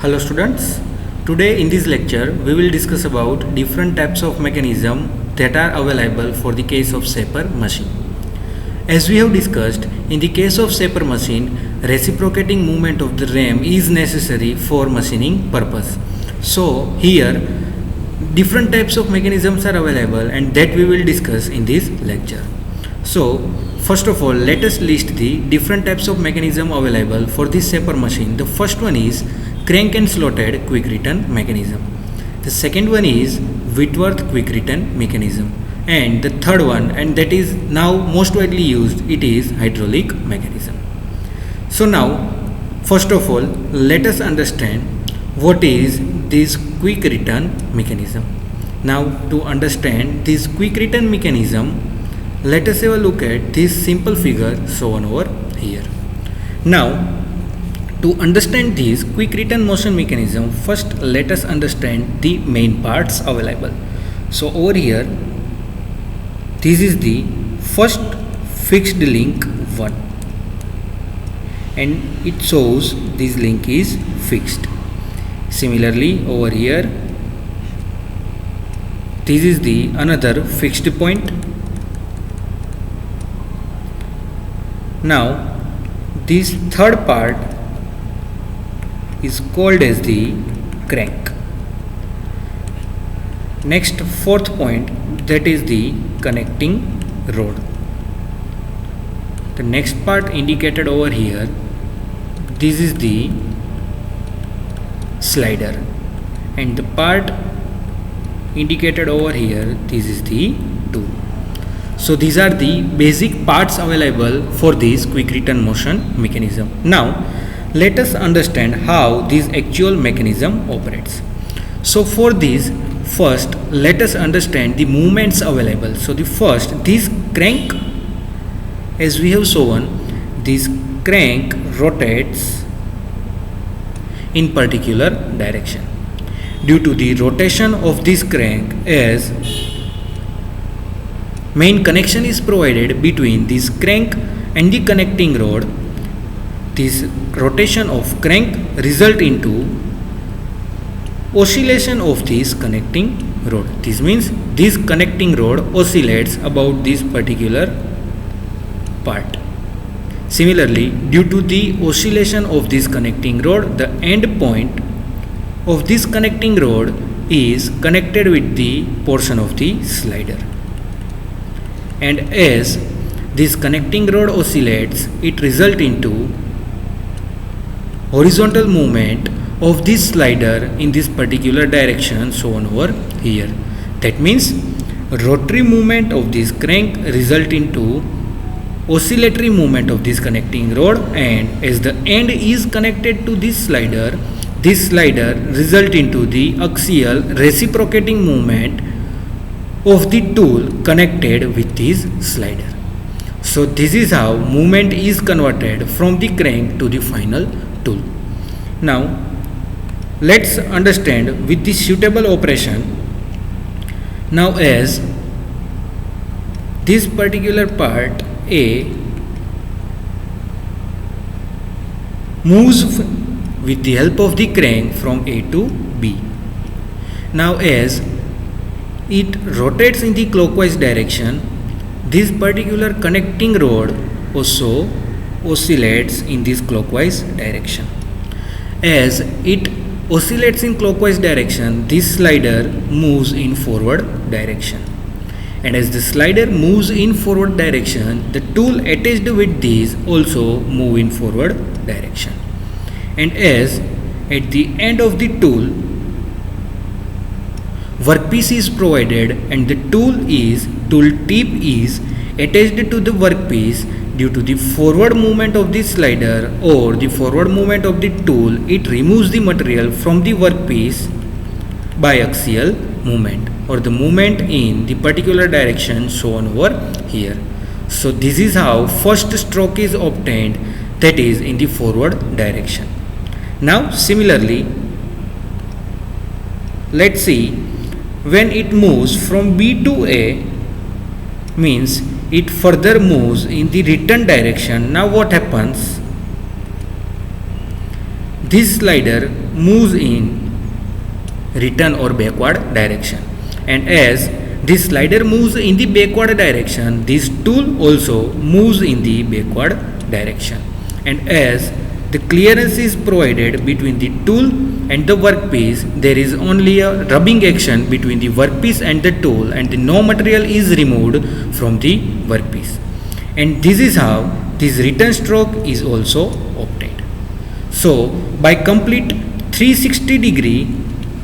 Hello students, today in this lecture we will discuss about different types of mechanism that are available for the case of shaper machine. As we have discussed, in the case of shaper machine, reciprocating movement of the ram is necessary for machining purpose. So here different types of mechanisms are available and that we will discuss in this lecture. So first of all, let us list the different types of mechanism available for this shaper machine. The first one is crank and slotted quick return mechanism. The second one is Whitworth quick return mechanism. And the third one, and that is now most widely used, it is hydraulic mechanism. So now, first of all, let us understand what is this quick return mechanism. Now to understand this quick return mechanism, let us have a look at this simple figure shown over here. Now to understand this quick return motion mechanism, first let us understand the main parts available. So over here, this is the first fixed link 1 and it shows this link is fixed. Similarly over here, this is the another fixed point. Now this third part is called as the crank. Next, fourth point, that is the connecting rod. The next part indicated over here, this is the slider, and the part indicated over here, this is the tool. So these are the basic parts available for this quick return motion mechanism. Now let us understand how this actual mechanism operates. So for this, first let us understand the movements available. So the first, this crank, as we have shown, this crank rotates in particular direction. Due to the rotation of this crank, as main connection is provided between this crank and the connecting rod, this rotation of crank result into oscillation of this connecting rod. This means this connecting rod oscillates about this particular part. Similarly, due to the oscillation of this connecting rod, the end point of this connecting rod is connected with the portion of the slider. And as this connecting rod oscillates, it results into horizontal movement of this slider in this particular direction shown over here. That means rotary movement of this crank result into oscillatory movement of this connecting rod, and as the end is connected to this slider result into the axial reciprocating movement of the tool connected with this slider. So this is how movement is converted from the crank to the final tool. Now let's understand with the suitable operation. Now as this particular part A moves with the help of the crank from A to B. Now as it rotates in the clockwise direction, this particular connecting rod also oscillates in this clockwise direction. As it oscillates in clockwise direction, this slider moves in forward direction. And as the slider moves in forward direction, the tool attached with this also move in forward direction. And as at the end of the tool, workpiece is provided and the tool tip is attached to the workpiece. Due to the forward movement of the slider or the forward movement of the tool, it removes the material from the workpiece by axial movement or the movement in the particular direction shown over here. So this is how first stroke is obtained, that is in the forward direction. Now similarly, let's see, when it moves from B to A, means it further moves in the return direction. Now what happens? this slider moves in return or backward direction, and as this slider moves in the backward direction, this tool also moves in the backward direction, and as the clearance is provided between the tool and the workpiece, there is only a rubbing action between the workpiece and the tool, and no material is removed from the workpiece. And this is how this return stroke is also obtained. So by complete 360-degree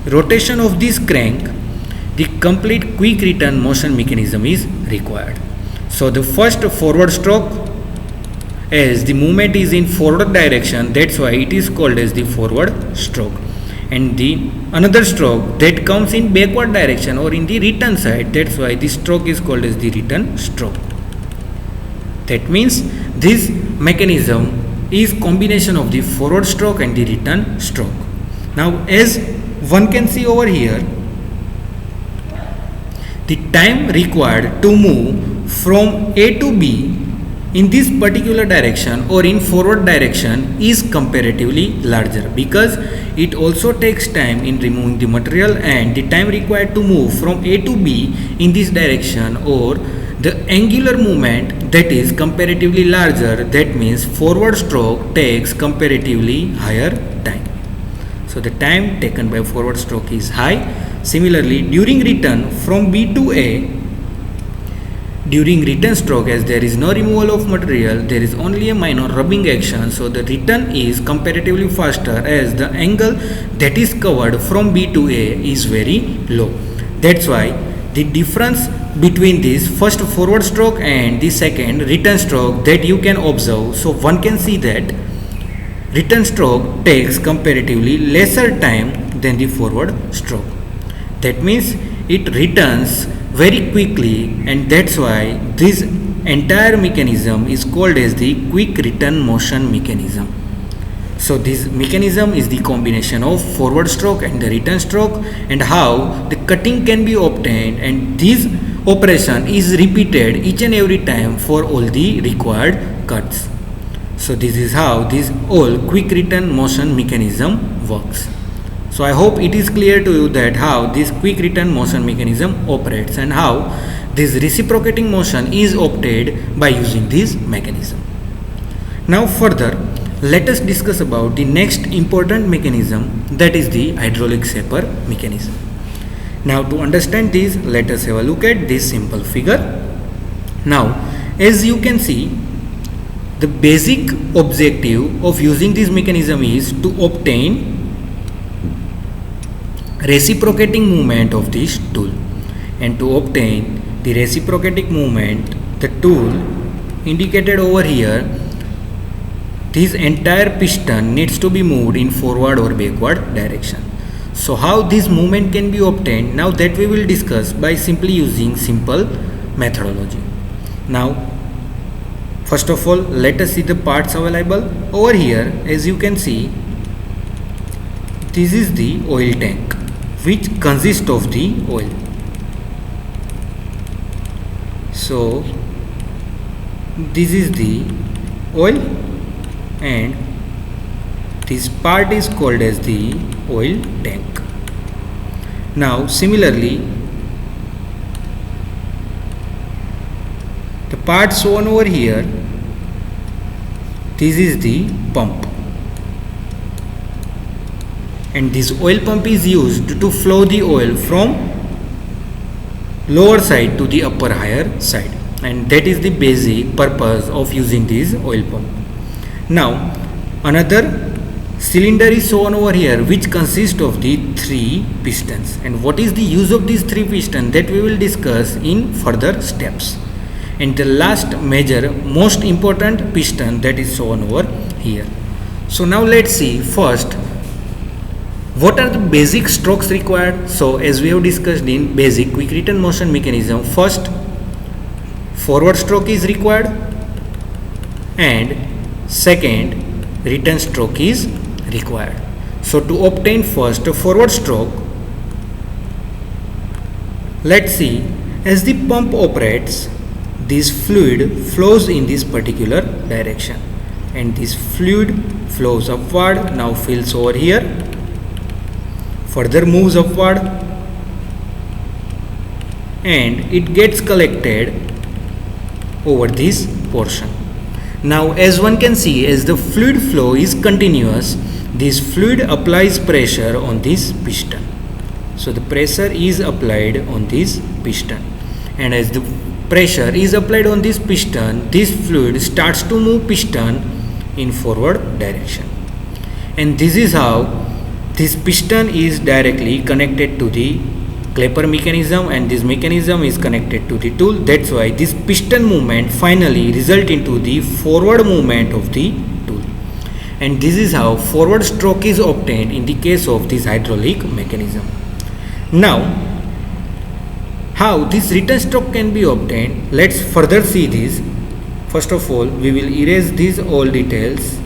rotation of this crank, the complete quick return motion mechanism is required. So the first forward stroke, as the movement is in forward direction, that's why it is called as the forward stroke, and the another stroke that comes in backward direction or in the return side, that's why the stroke is called as the return stroke. That means this mechanism is combination of the forward stroke and the return stroke. Now as one can see over here, the time required to move from A to B in this particular direction or in forward direction is comparatively larger, because it also takes time in removing the material, and the time required to move from A to B in this direction or the angular movement, that is comparatively larger. That means forward stroke takes comparatively higher time. So the time taken by forward stroke is high. Similarly, during return from B to A, during return stroke, as there is no removal of material, there is only a minor rubbing action, so the return is comparatively faster, as the angle that is covered from B to A is very low. That's why the difference between this first forward stroke and the second return stroke that you can observe, so one can see that return stroke takes comparatively lesser time than the forward stroke. That means it returns very quickly, and that's why this entire mechanism is called as the quick return motion mechanism. So this mechanism is the combination of forward stroke and the return stroke, and how the cutting can be obtained, and this operation is repeated each and every time for all the required cuts. So this is how this all quick return motion mechanism works. So I hope it is clear to you that how this quick return motion mechanism operates and how this reciprocating motion is obtained by using this mechanism. Now further, let us discuss about the next important mechanism, that is the hydraulic shaper mechanism. Now to understand this, let us have a look at this simple figure. Now as you can see, the basic objective of using this mechanism is to obtain reciprocating movement of this tool, and to obtain the reciprocating movement, the tool indicated over here, this entire piston needs to be moved in forward or backward direction. So how this movement can be obtained, now that we will discuss by simply using simple methodology. Now first of all, let us see the parts available over here. As you can see, this is the oil tank, which consists of the oil. So this is the oil, and this part is called as the oil tank. Now similarly, the part shown over here, this is the pump, and this oil pump is used to flow the oil from lower side to the upper higher side, and that is the basic purpose of using this oil pump. Now another cylinder is shown over here, which consists of the 3 pistons, and what is the use of these 3 pistons, that we will discuss in further steps. And the last major most important piston that is shown over here. So now let's see first what are the basic strokes required. So as we have discussed in basic quick return motion mechanism, first forward stroke is required, and second return stroke is required. So to obtain first a forward stroke, let's see, as the pump operates, this fluid flows in this particular direction, and this fluid flows upward, now fills over here, further moves upward, and it gets collected over this portion. Now as one can see, as the fluid flow is continuous, this fluid applies pressure on this piston. So the pressure is applied on this piston, and as the pressure is applied on this piston, this fluid starts to move piston in forward direction. And this is how this piston is directly connected to the clapper mechanism, and this mechanism is connected to the tool. That's why this piston movement finally result into the forward movement of the tool. And this is how forward stroke is obtained in the case of this hydraulic mechanism. Now, how this return stroke can be obtained, let's further see this. First of all, we will erase these all details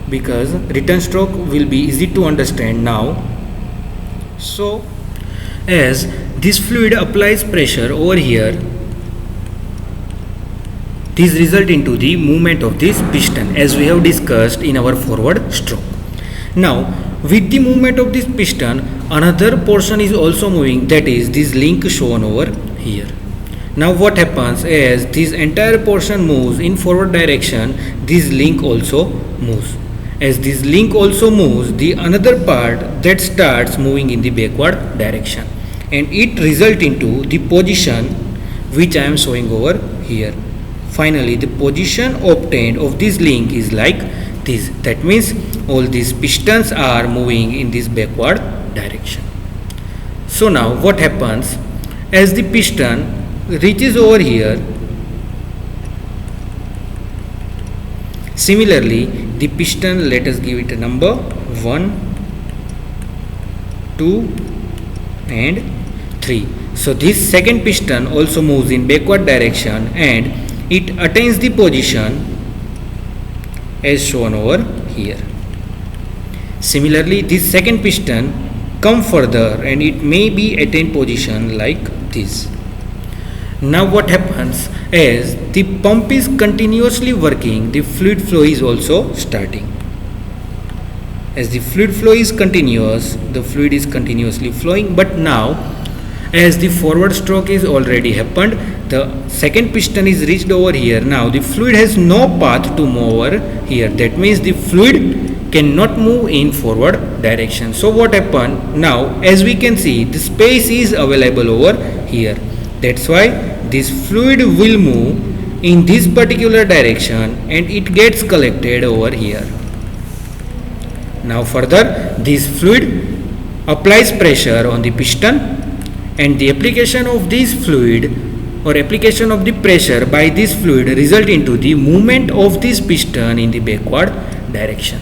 because return stroke will be easy to understand now. So as this fluid applies pressure over here, this result into the movement of this piston as we have discussed in our forward stroke. Now with the movement of this piston, another portion is also moving, that is this link shown over here. Now what happens is this entire portion moves in forward direction, this link also moves. As this link also moves, the another part that starts moving in the backward direction, and it result into the position which I am showing over here. Finally the position obtained of this link is like this. That means all these pistons are moving in this backward direction. So now what happens, as the piston reaches over here, similarly the piston, let us give it a number 1, 2 and 3. So this second piston also moves in backward direction and it attains the position as shown over here. Similarly this second piston come further and it may be attain position like this. Now what happens is the pump is continuously working, the fluid flow is also starting. As the fluid flow is continuous, the fluid is continuously flowing, but now as the forward stroke is already happened, the second piston is reached over here. Now the fluid has no path to move over here. That means the fluid cannot move in forward direction. So what happened now, as we can see, the space is available over here. That's why this fluid will move in this particular direction and it gets collected over here. Now further this fluid applies pressure on the piston, and the application of this fluid or application of the pressure by this fluid result into the movement of this piston in the backward direction.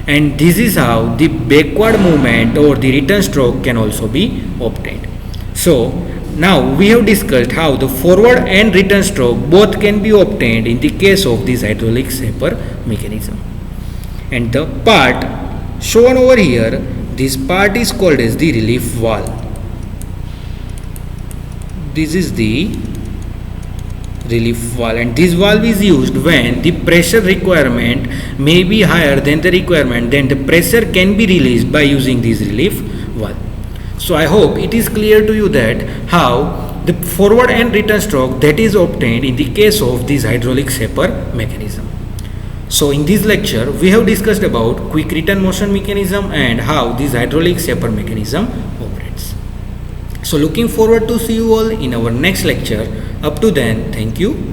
And this is how the backward movement or the return stroke can also be obtained. So now we have discussed how the forward and return stroke both can be obtained in the case of this hydraulic shaper mechanism. And the part shown over here, this part is called as the relief valve. This is the relief valve, and this valve is used when the pressure requirement may be higher than the requirement, then the pressure can be released by using this relief valve. So I hope it is clear to you that how the forward and return stroke that is obtained in the case of this hydraulic shaper mechanism. So in this lecture we have discussed about quick return motion mechanism and how this hydraulic shaper mechanism operates. So looking forward to see you all in our next lecture. Up to then, thank you.